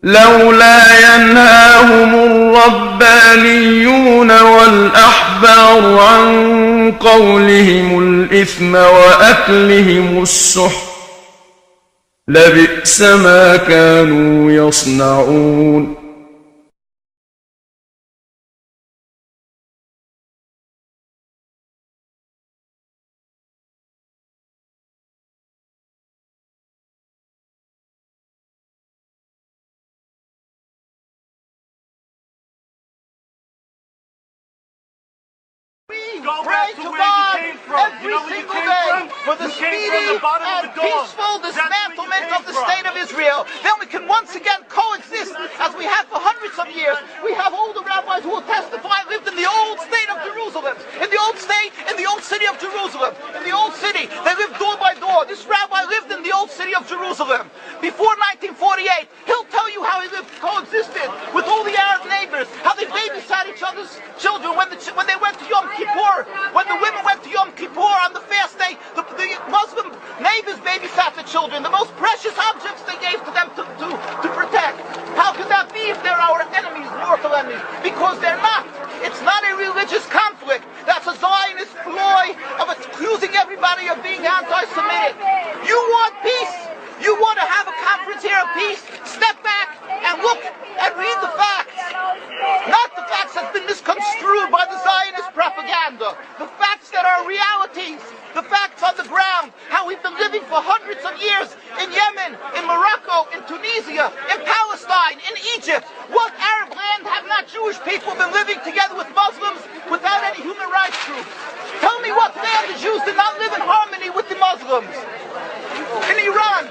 لولا ينهاهم الربانيون والأحبار عن قولهم الإثم وأكلهم السحت لبئس ما كانوا يصنعون. Pray to God every single day for the speedy and peaceful dismantlement of the state of Israel. Then we can once again coexist as we have for hundreds of years. We have older rabbis who will testify lived in the old state of Jerusalem, in the old state, in the old city of Jerusalem, in the old city. They lived door by door. This rabbi lived in the old city of Jerusalem before 1948. He'll tell you how he lived, coexisted with all the Arab neighbors, how they babysat each other's children when they went to Yom Kippur. When the women went to Yom Kippur on the fast day, the Muslim neighbors babysat the children, the most precious objects they gave to them to protect. How could that be if they're our enemies, mortal enemies? Because they're not. It's not a religious conflict. That's a Zionist ploy of accusing everybody of being anti-Semitic. You want peace? You want to have a conference here of peace? Step back and look and read the facts. Not the facts that's been misconstrued by the Zionist propaganda. The facts that are realities. The facts on the ground. How we've been living for hundreds of years in Yemen, in Morocco, in Tunisia, in Palestine, in Egypt. What Arab land have not Jewish people been living together with Muslims without any human rights groups? Tell me what land the Jews did not live in harmony with the Muslims. In Iran,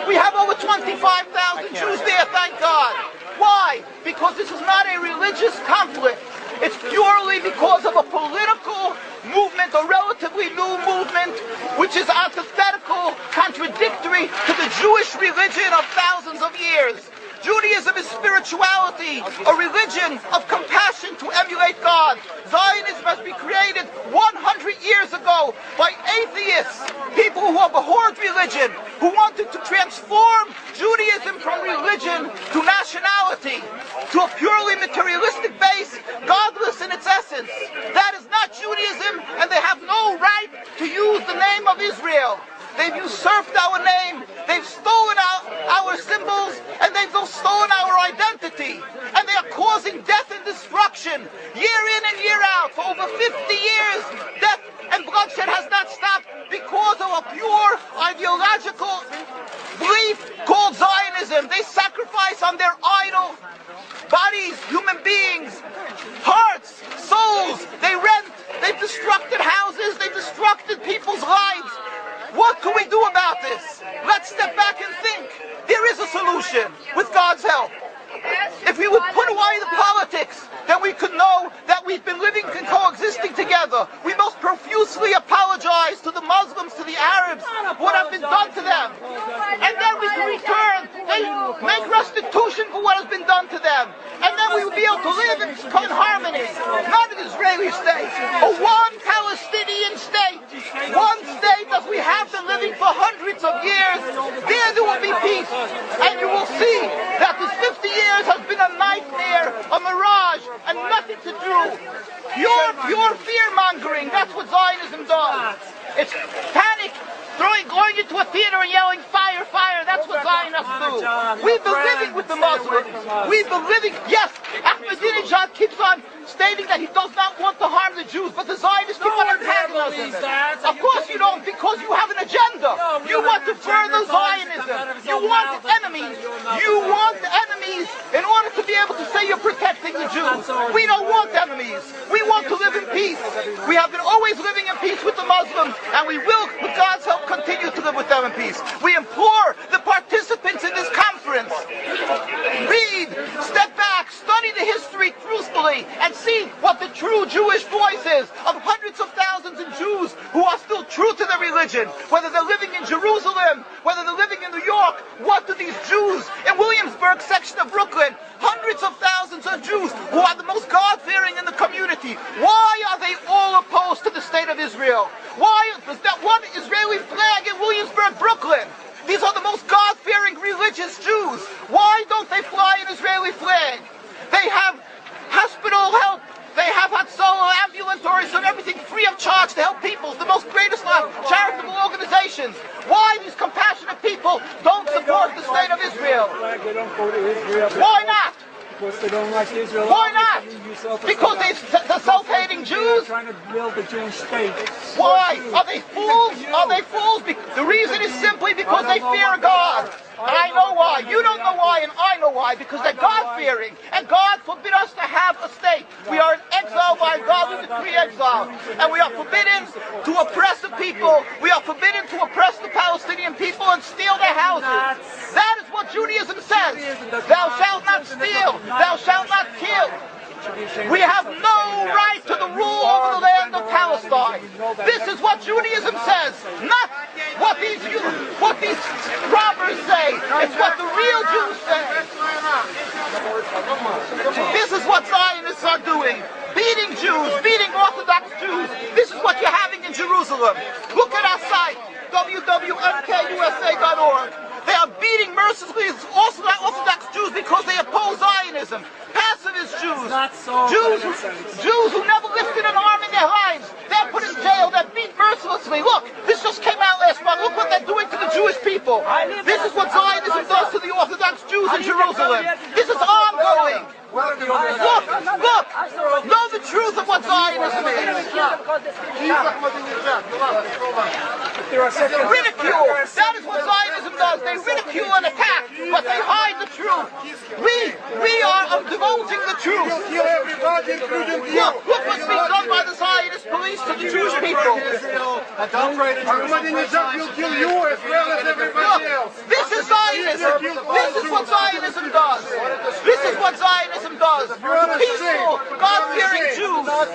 we have over 25,000 Jews there, thank God. Why? Because this is not a religious conflict. It's purely because of a political movement, a relatively new movement, which is antithetical, contradictory to the Jewish religion of thousands of years. Judaism is spirituality, a religion of compassion to emulate God. Zionism has been created 100 years ago by atheists, people who abhorred religion, who wanted to transform Judaism from religion to nationality, to a purely materialistic base, godless in its essence. That is not Judaism, and they have no right to use the name of Israel. They've usurped our name, they've stolen our symbols, and they've stolen our identity. And they are causing death and destruction year in and year out. For over 50 years, death and bloodshed has not stopped because of a pure ideological belief called Zionism. They sacrifice on their idol bodies, human beings, hearts, souls. They rent, they've destructed houses, they've destructed people's lives. What can we do about this? Let's step back and think. There is a solution with God's help. If we would put away the politics, then we could know that we've been living and coexisting together. We most profusely apologize to the Muslims, to the Arabs, what have been done to them. And then we can return and make restitution for what has been done to them. And then we will be able to live in harmony. Not an Israeli state, but one Palestinian state. One state as we have been living for hundreds of years. There will be peace. And you will see that this 50 years has been a nightmare, a mirage, and nothing to do. Pure fear-mongering, that's what Zionism does. It's panic, going into a theater and yelling, fire, fire, that's what Zionists do. We've been living with the Muslims. We've been living, yes, Ahmadinejad keeps on stating that he does not want to harm the Jews, but the Zionists keep on antagonizing him. Of course you don't, because you have an agenda. You want to further Zionism. You want enemies. You want enemies in order to be able to say you're protecting the Jews. We don't want enemies. We want to live in peace. We have been always living in peace with the Muslims, and we will, with God's help, continue to live with them in peace. We implore the participants in this conference, read, step back, study the history truthfully, and see what the true Jewish voice is of hundreds of thousands of Jews who are still true to their religion, whether they're living in Jerusalem, whether they're living in New York. What do these Jews in Williamsburg section of Brooklyn, hundreds of thousands of Jews who are the most God-fearing in the community, why are they all opposed to the state of Israel? Why is that one Israeli flag in Williamsburg, Brooklyn? These are the most God-fearing religious Jews. Why don't they fly an Israeli flag? They have hospital help. They have had solo ambulatories and everything free of charge to help people. It's the most greatest charitable organizations. Why these compassionate people don't support the state of Israel? Why not? Because they don't like Israel. Why not? Because they're self-hating Jews? Trying to build the Jewish state. Why? Are they fools? Are they fools? The reason is simply because they fear God. And I know why. You don't know why, and I know why. Because they're God-fearing. And God forbid us to have a state. We are in exile by God. We decree exile. And we are forbidden to oppress the people. We are forbidden to oppress the Palestinian people and steal their houses. That is what Judaism says. Thou shalt not steal. Thou shalt not kill. We have no right to the rule over the land of Palestine. This is what Judaism says, not what these robbers say. It's what the real Jews say. This is what Zionists are doing. Beating Jews, beating Orthodox Jews. This is what you're having in Jerusalem. Look at our site, www.mkusa.org. They are beating mercilessly Orthodox Jews because they oppose Zionism. Pacifist Jews. Jews who never lifted an arm in their lives. They're put in jail. They're beat mercilessly. Look, this just came out last month. Look what they're doing to the Jewish people. This is what Zionism does to the Orthodox Jews in Jerusalem. This is ongoing. Look, know the truth of what Zionism is. Ridicule. That is what Zionism does. They ridicule and attack, but they hide the truth. We are divulging the truth. Look what's being done by the Zionist police to the Jewish people. Ahmadinejad will kill you as well as everybody else. This is Zionism. This is what Zionism does. This is what Zionism does. Peaceful, God-fearing Jews. What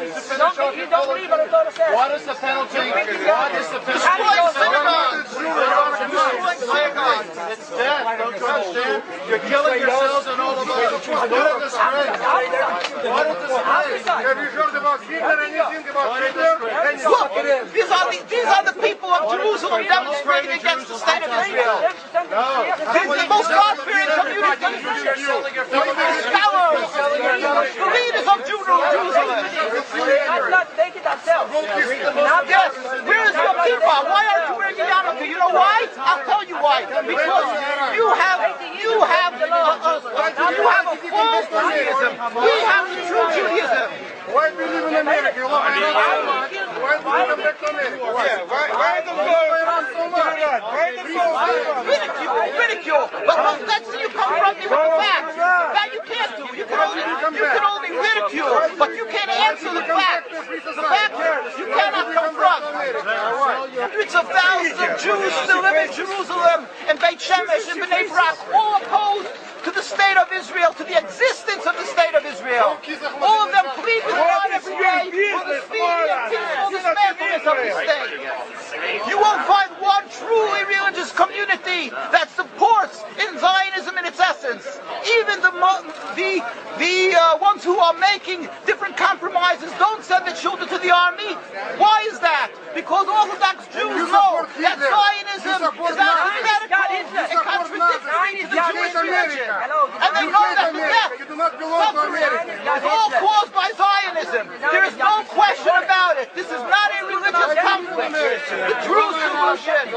is the penalty? Destroying synagogues. Destroying synagogues. It's death. Don't you understand? You're killing yourselves and all of us. What a disgrace. What a disgrace. Have you heard about Hitler? Anything about Hitler? Look, these are the people of Jerusalem demonstrating against the state of Israel. These are the most God-fearing community. Scholars, the leaders of Jerusalem. Yes, where is your kippah? Why aren't you wearing a yarmulke? You know why? I'll tell you why. Because you have a false Judaism. We have the true Judaism. Why do you live in America? You love America? Why do you come back to America? Why do you go around so much? Ridicule. But let's see you confront me with the facts. That you can't do. You can only ridicule, but you can't answer the facts. The facts you cannot confront. Hundreds of thousands of Jews still live in Jerusalem and Beit Shemesh and Bnei Brak, all opposed to the state of Israel, to the existence of the state of Israel. All of them plead with God every day for the speedy and peaceful dismantlement of the state. You won't find one truly religious community that supports in Zionism in its essence. Even the ones who are making different compromises don't send their children to the army. Why is that? Because Orthodox Jews know that Zionism is antithetical and contradictory to the Jewish religion. And they know that the death, suffering, is all caused by Zionism. There is no question about it. This is not a religious conflict. The true solution